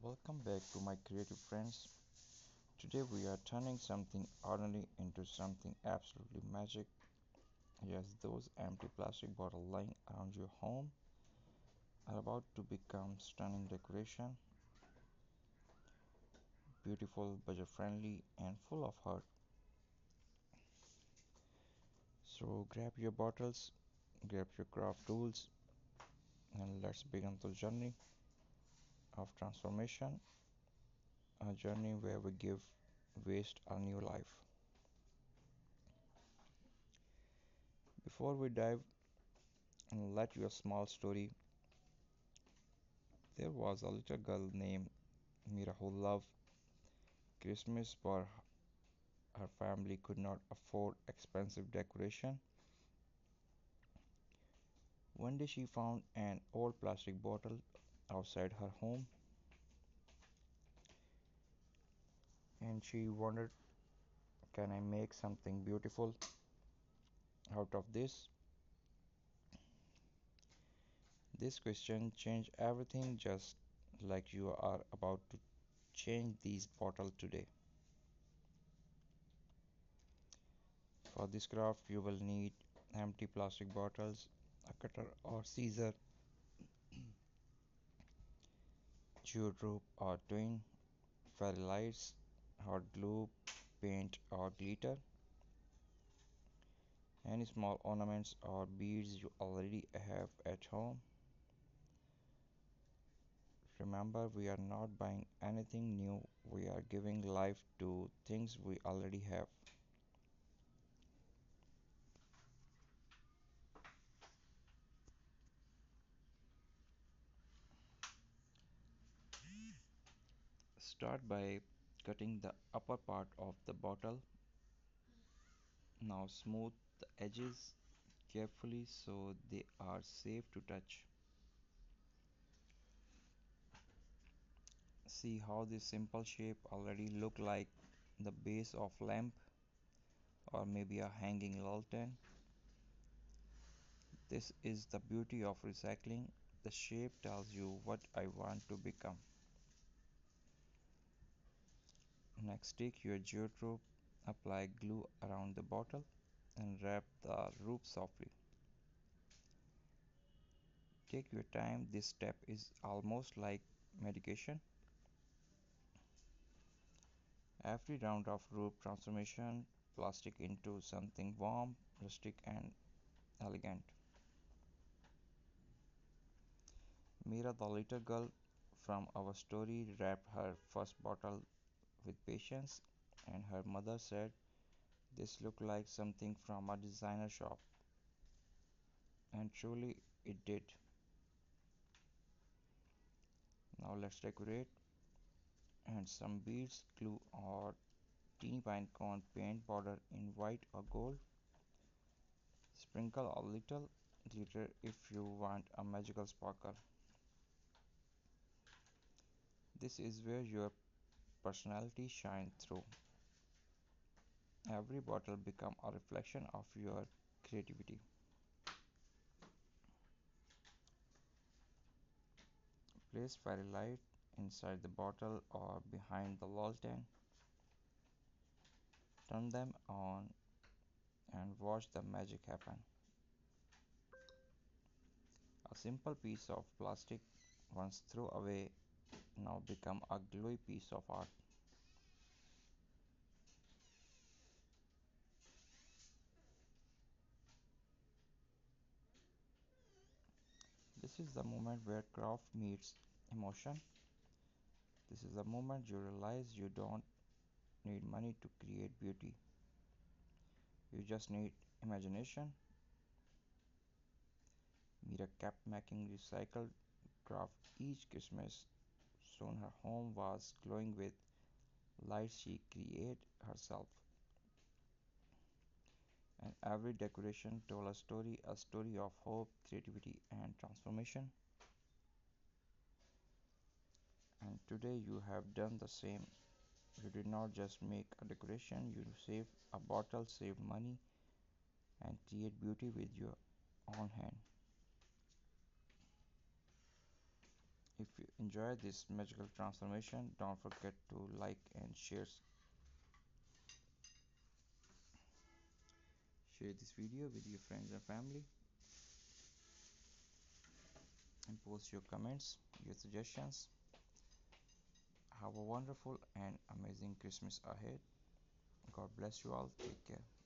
Welcome back to my creative friends. Today we are turning something ordinary into something absolutely magic. Yes, those empty plastic bottles lying around your home are about to become stunning decoration, beautiful, budget friendly, and full of heart. So grab your bottles, grab your craft tools, and let's begin the journey of transformation, a journey where we give waste a new life. Before we dive, let your small story. There was a little girl named Mira who loved Christmas, but her family could not afford expensive decoration. One day she found an old plastic bottle outside her home and she wondered, can I make something beautiful out of this? This question changed everything just like you are about to change these bottles today. For this craft, you will need empty plastic bottles, a cutter or scissor, geotrope or twine, fairy lights, hot glue, paint or glitter, any small ornaments or beads you already have at home. Remember, we are not buying anything new, we are giving life to things we already have. Start by cutting the upper part of the bottle. Now smooth the edges carefully so they are safe to touch. See how this simple shape already look like the base of lamp or maybe a hanging lantern. This is the beauty of recycling. The shape tells you what I want to become. Next, take your geotrope, apply glue around the bottle, and wrap the roof softly. Take your time, this step is almost like medication. Every round of roof transformation, plastic into something warm, rustic, and elegant. Mira, the little girl from our story, wrapped her first bottle with patience, and her mother said, this looked like something from a designer shop. And truly it did. Now let's decorate and some beads, glue or teeny pine cone paint powder in white or gold. Sprinkle a little glitter if you want a magical sparkle. This is where your personality shines through. Every bottle becomes a reflection of your creativity. Place fairy light inside the bottle or behind the lantern. Turn them on and watch the magic happen. A simple piece of plastic once thrown away now become a glowy piece of art. This is the moment where craft meets emotion. This is the moment you realize you don't need money to create beauty. You just need imagination. Mira kept making recycled craft each Christmas. Soon her home was glowing with lights she created herself. And every decoration told a story of hope, creativity, and transformation. And today you have done the same. You did not just make a decoration, you save a bottle, save money, and create beauty with your own hand. If you enjoy this magical transformation. Don't forget to like and share this video with your friends and family, and post your comments, your suggestions. Have a wonderful and amazing Christmas ahead. God bless you all. Take care.